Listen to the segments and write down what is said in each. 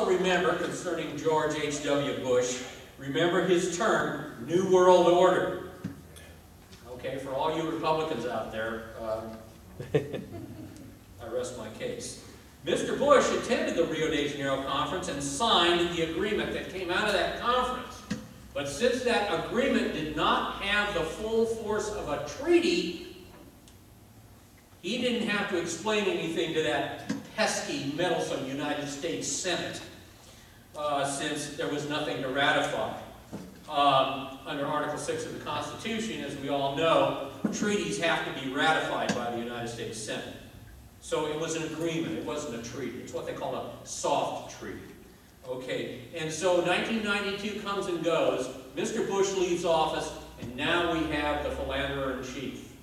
remember, concerning George H.W. Bush, remember his term, New World Order. Okay, for all you Republicans out there, I rest my case. Mr. Bush attended the Rio de Janeiro conference and signed the agreement that came out of that conference. But since that agreement did not have the full force of a treaty, he didn't have to explain anything to that pesky, meddlesome United States Senate, since there was nothing to ratify. Under Article 6 of the Constitution, as we all know, treaties have to be ratified by the United States Senate. So it was an agreement, it wasn't a treaty. It's what they call a soft treaty. Okay, and so 1992 comes and goes, Mr. Bush leaves office, and now we have the philanderer-in-chief.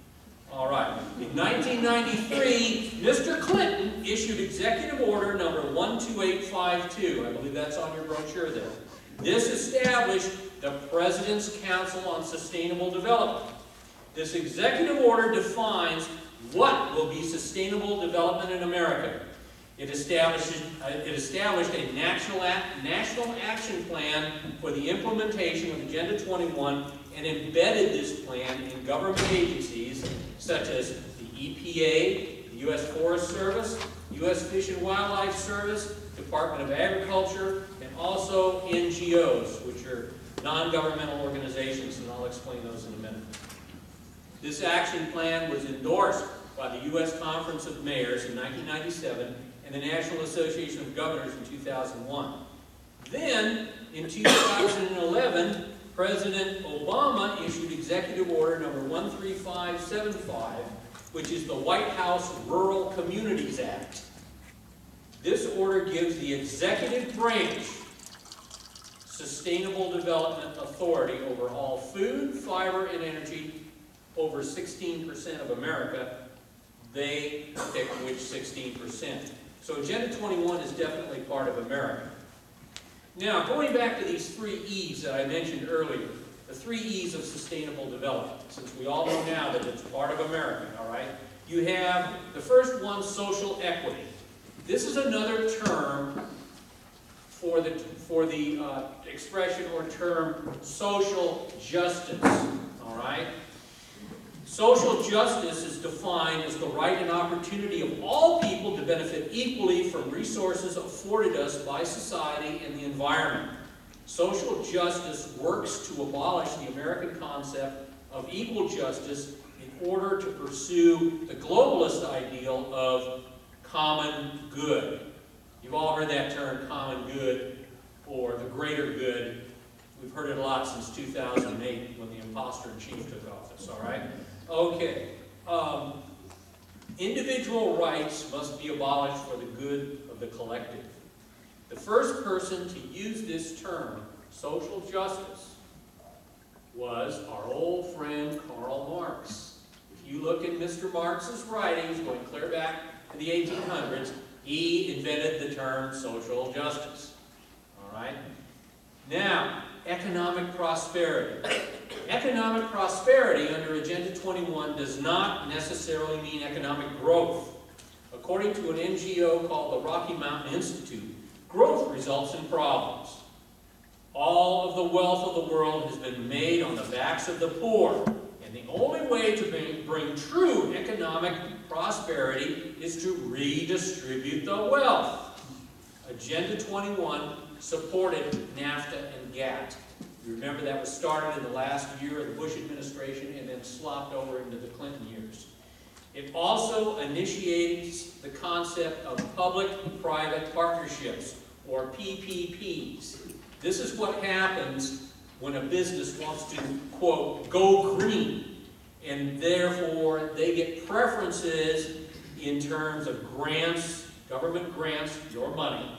All right, in 1993, Mr. Clinton issued Executive Order number 12852. I believe that's on your brochure there. This established the President's Council on Sustainable Development. This executive order defines what will be sustainable development in America. It established a national action plan for the implementation of Agenda 21 and embedded this plan in government agencies such as the EPA, the U.S. Forest Service, U.S. Fish and Wildlife Service, Department of Agriculture, and also NGOs, which are non-governmental organizations, and I'll explain those in a minute. This action plan was endorsed by the U.S. Conference of Mayors in 1997 and the National Association of Governors in 2001. Then, in 2011, President Obama issued Executive Order number 13575, which is the White House Rural Communities Act. This order gives the executive branch sustainable development authority over all food, fiber, and energy. Over 16% of America, they pick which 16%. So Agenda 21 is definitely part of America. Now, going back to these 3 E's that I mentioned earlier, the 3 E's of sustainable development, since we all know now that it's part of America, all right? You have the first one, social equity. This is another term for the expression or term social justice, all right? Social justice is defined as the right and opportunity of all people to benefit equally from resources afforded us by society and the environment. Social justice works to abolish the American concept of equal justice in order to pursue the globalist ideal of common good. You've all heard that term, common good, or the greater good. We've heard it a lot since 2008 when the imposter-in-chief took office, all right? Okay. Individual rights must be abolished for the good of the collective. The first person to use this term, social justice, was our old friend Karl Marx. If you look in Mr. Marx's writings, going clear back to the 1800s, he invented the term social justice. All right? Now, economic prosperity. Economic prosperity under Agenda 21 does not necessarily mean economic growth. According to an NGO called the Rocky Mountain Institute, growth results in problems. All of the wealth of the world has been made on the backs of the poor, and the only way to bring true economic prosperity is to redistribute the wealth. Agenda 21 supported NAFTA and GATT. You remember that was started in the last year of the Bush administration and then slopped over into the Clinton years. It also initiates the concept of public-private partnerships, or PPPs. This is what happens when a business wants to, quote, go green, and therefore they get preferences in terms of grants, government grants, your money,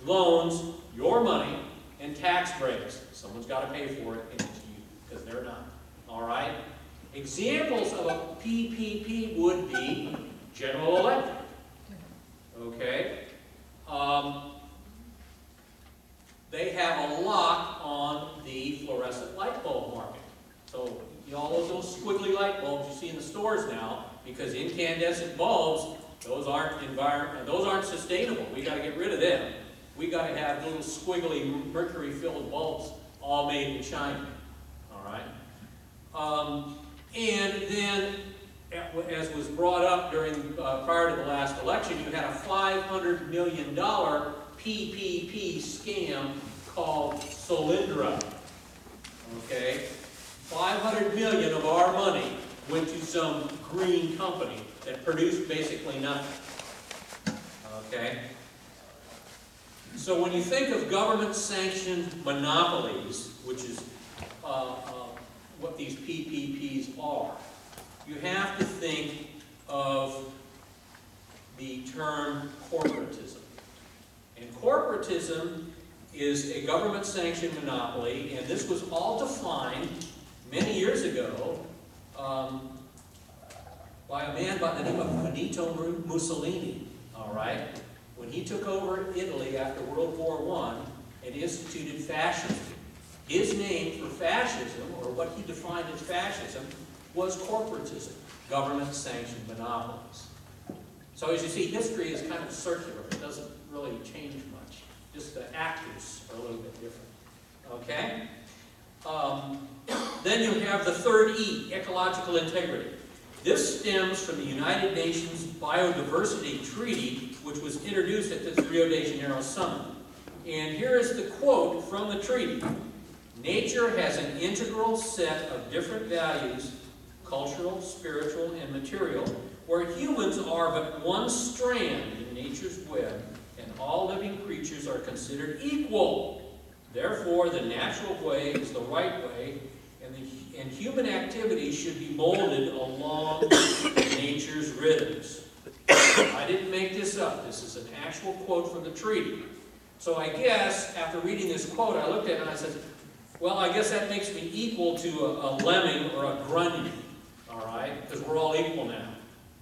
loans, your money, and tax breaks. Someone's got to pay for it, and it's you, because they're not. All right? Examples of a PPP would be General Electric. Okay? They have a lock on the fluorescent light bulb market. So all of those squiggly light bulbs you see in the stores now, because incandescent bulbs, those aren't sustainable. We got to get rid of them. we got to have little squiggly mercury-filled bulbs all made in China. All right? And then, as was brought up during prior to the last election, you had a $500 million PPP scam called Solyndra. Okay? 500 million of our money went to some green company that produced basically nothing. Okay? So when you think of government-sanctioned monopolies, which is what these PPPs are, you have to think of the term corporatism. And corporatism is a government-sanctioned monopoly, and this was all defined many years ago by a man by the name of Benito Mussolini, all right? When he took over Italy after World War I and instituted fascism. His name for fascism, or what he defined as fascism, was corporatism, government-sanctioned monopolies. So as you see, history is kind of circular. It doesn't really change much. Just the actors are a little bit different. Okay? Then you have the third E, ecological integrity. This stems from the United Nations Biodiversity Treaty, which was introduced at this Rio de Janeiro summit. And here is the quote from the treaty. Nature has an integral set of different values, cultural, spiritual, and material, where humans are but one strand in nature's web, and all living creatures are considered equal. Therefore, the natural way is the right way, and human activity should be molded along nature's rhythms. I didn't make this up. This is an actual quote from the treaty. So I guess, after reading this quote, I looked at it and I said, well, I guess that makes me equal to a lemming or a grunion, all right? Because we're all equal now.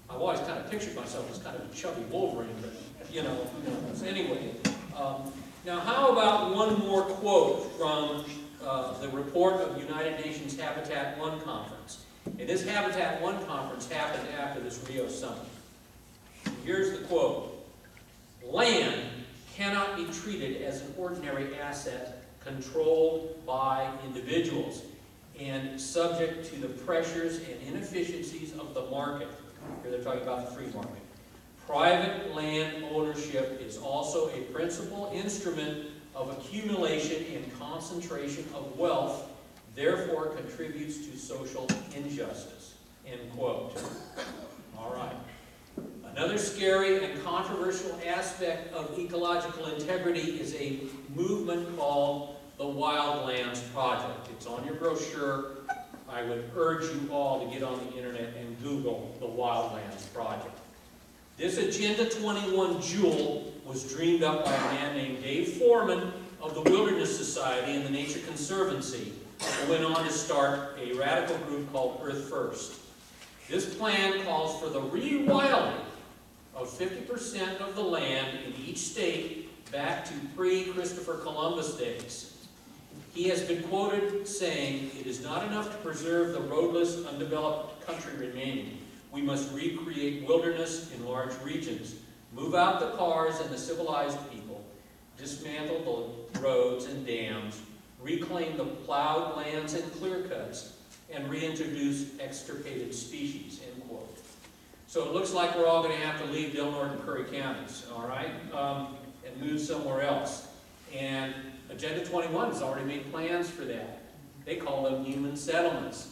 I've always kind of pictured myself as kind of a chubby Wolverine, but, you know who knows. Anyway, now how about one more quote from the report of United Nations Habitat 1 Conference. And this Habitat 1 Conference happened after this Rio summit. Here's the quote. Land cannot be treated as an ordinary asset controlled by individuals and subject to the pressures and inefficiencies of the market. Here they're talking about the free market. Private land ownership is also a principal instrument of accumulation and concentration of wealth, therefore contributes to social injustice. End quote. All right. Another scary and controversial aspect of ecological integrity is a movement called the Wildlands Project. It's on your brochure. I would urge you all to get on the internet and Google the Wildlands Project. This Agenda 21 jewel was dreamed up by a man named Dave Foreman of the Wilderness Society and the Nature Conservancy, who went on to start a radical group called Earth First. This plan calls for the rewilding of 50% of the land in each state back to pre-Christopher Columbus days. He has been quoted saying, "It is not enough to preserve the roadless, undeveloped country remaining. We must recreate wilderness in large regions, move out the cars and the civilized people, dismantle the roads and dams, reclaim the plowed lands and clear cuts, and reintroduce extirpated species," end quote. So it looks like we're all going to have to leave Del Norte and Curry counties, all right, and move somewhere else. And Agenda 21 has already made plans for that. They call them human settlements.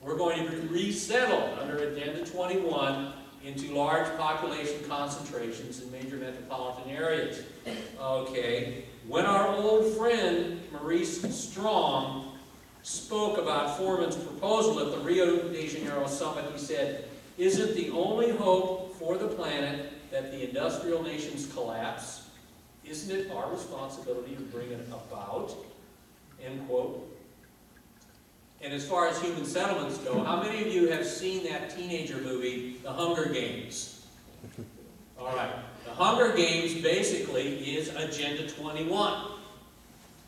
We're going to be resettled under Agenda 21 into large population concentrations in major metropolitan areas. Okay, when our old friend Maurice Strong spoke about Foreman's proposal at the Rio de Janeiro summit, he said, "Isn't the only hope for the planet that the industrial nations collapse? Isn't it our responsibility to bring it about?" End quote. And as far as human settlements go, how many of you have seen that teenager movie, The Hunger Games? All right. The Hunger Games basically is Agenda 21,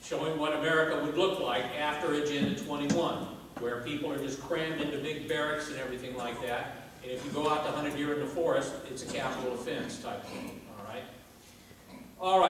showing what America would look like after Agenda 21, where people are just crammed into big barracks and everything like that. And if you go out to hunt a deer in the forest, it's a capital offense type thing. All right. All right.